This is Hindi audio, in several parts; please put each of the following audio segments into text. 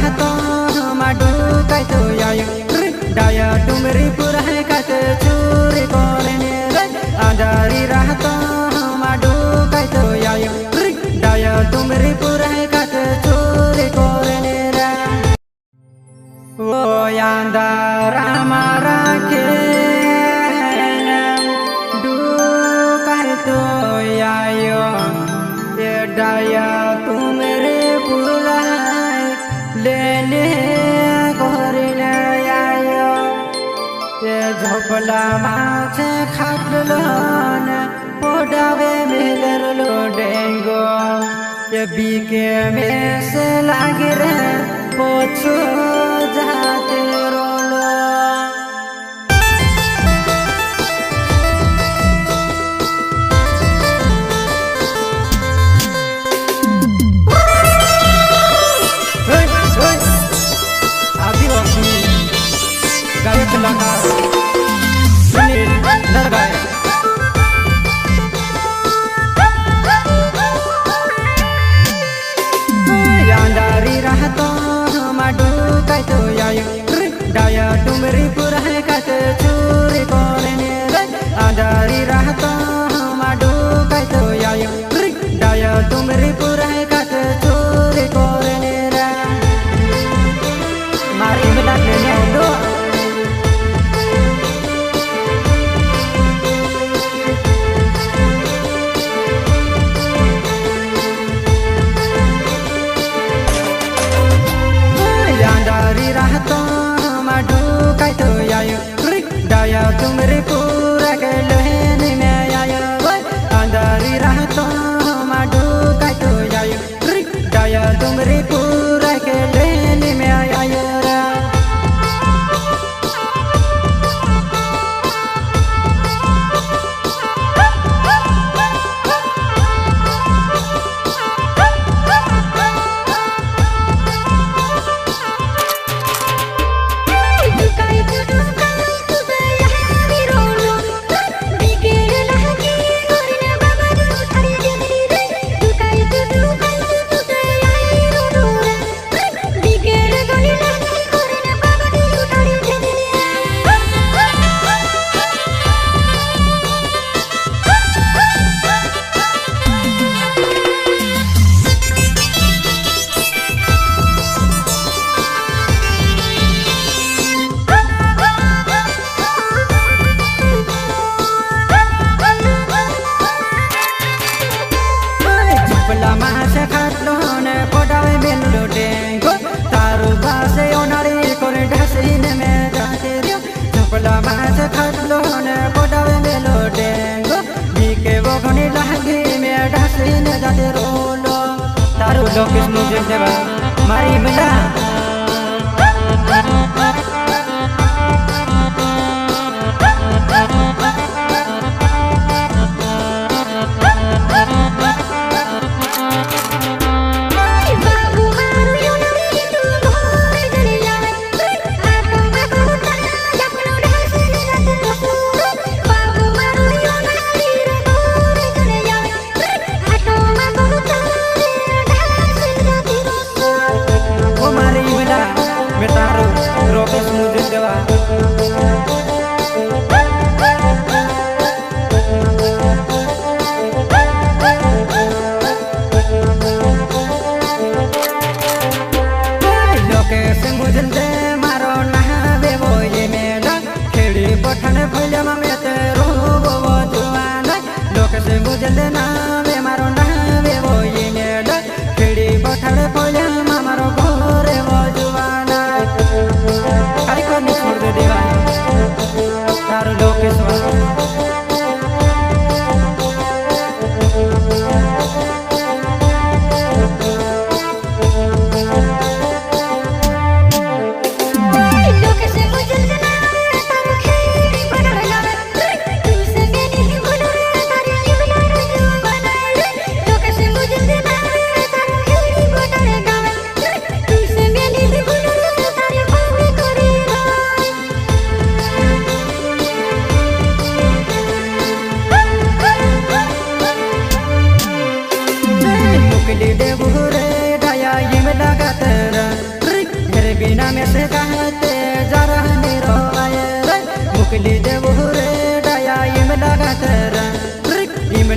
रहतो माडू काय तो यायो डाया डुमरी पुरा है कत चोरी कोने रे अंधारी रहतो माडू काय तो यायो डाया डुमरी पुरा है कत चोरी कोने रे वो अंधारा मारा के डू काय तो यायो ये डाया तुमरे पुरा लेने झोपला माछे खाटलन पोडावे मिलर लो डेंगो ये बीके में से लागे रे पोछो जाते रोलो आदिवासी गायक कलाकार सुनील नरगाय अंधारी रहतो माडू काय तो यायो डाया डुमरी पुरा है कत चोरी कोने रे अंधारी रहतो माडू काय तो यायो डाया डुमरी पुरा है कत चोरी कोने रे मारी मिला लेने दो रहतो माडू काय तो यायो डाया तुमरे पूरा के लहने में आयो अंधारी रहतो माडू काय तो यायो डाया तुमरे पूरा के लहने में आयो लोकेश मुझे देवा मारी मिला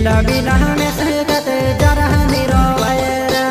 बिला बिला में सहगत जरा निरो वैरा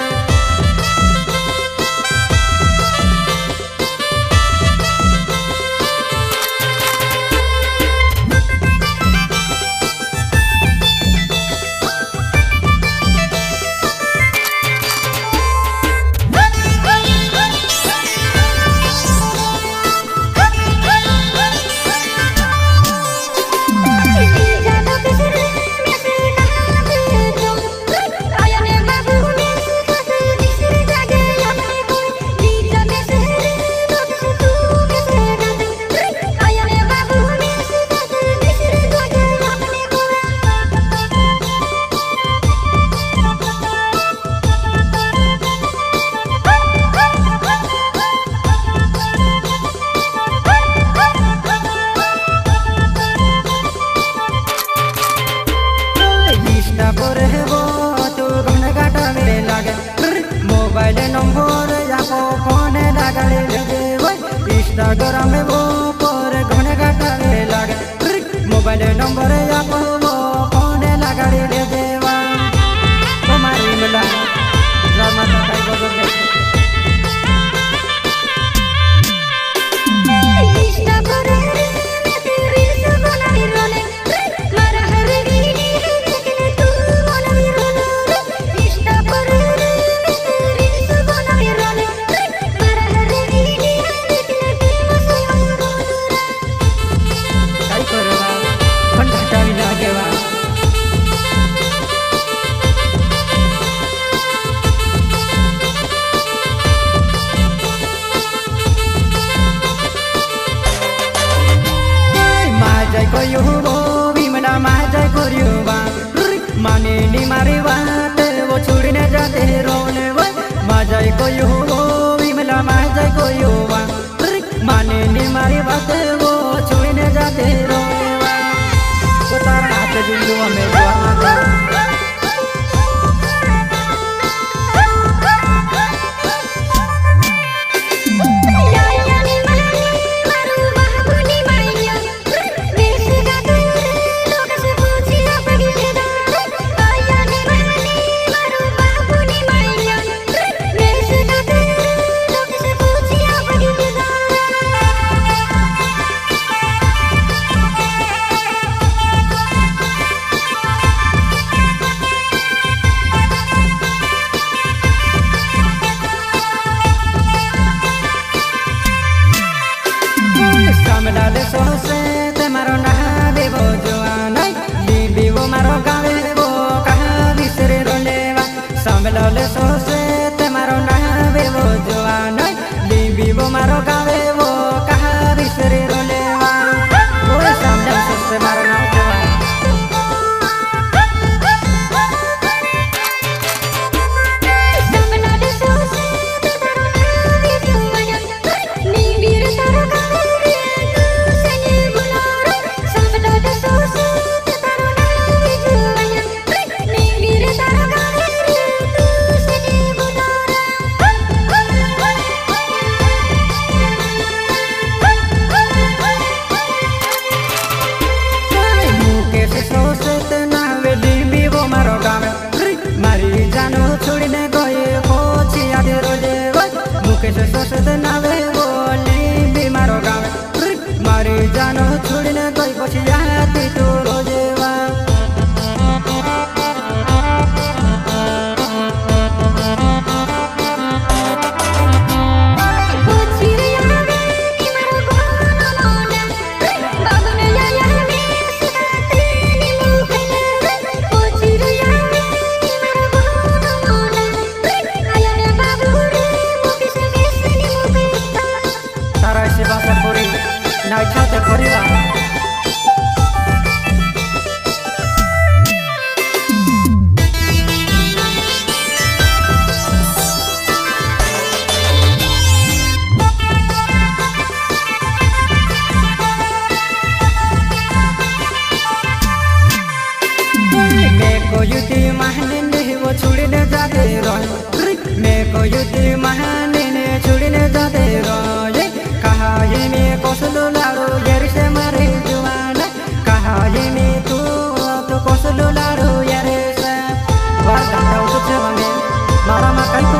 मोबाइल नंबर याको फोन लगाले लगे इंस्टाग्राम में वो पर घने घटाले लगे मोबाइल नंबर याको वो फोन लगाले लगे वा तुम्हारी मिला ड्रामा का type koyo bo bimana majai koryo ba mane ni mare baat wo chudne jate rone wa majai koyo bo bimana majai koyo ba mane ni mare baat wo chudne jate rone wa utara hat jundu ame dua samlale sose te maro na bebo joanai bibi wo maro gawe wo kaha bisre roleva samlale sose te maro na bebo joanai bibi wo maro gawe wo kaha bisre roleva wo samlale sose maro na ससद नावे बोली बीमारो गावे मारे जानो छोड़ने कोई पछिया ती तो रोजेवा नाइछाते परिवा मेको युति महने वो छुड़ने जाते रहे मेको युति महने छुड़ने जाते रहे कहा ये में कोसलो लाड़ो यार से मारे जुआना कहा ये में तू kosul laru yare sa war gandau tu cemame mara makai tu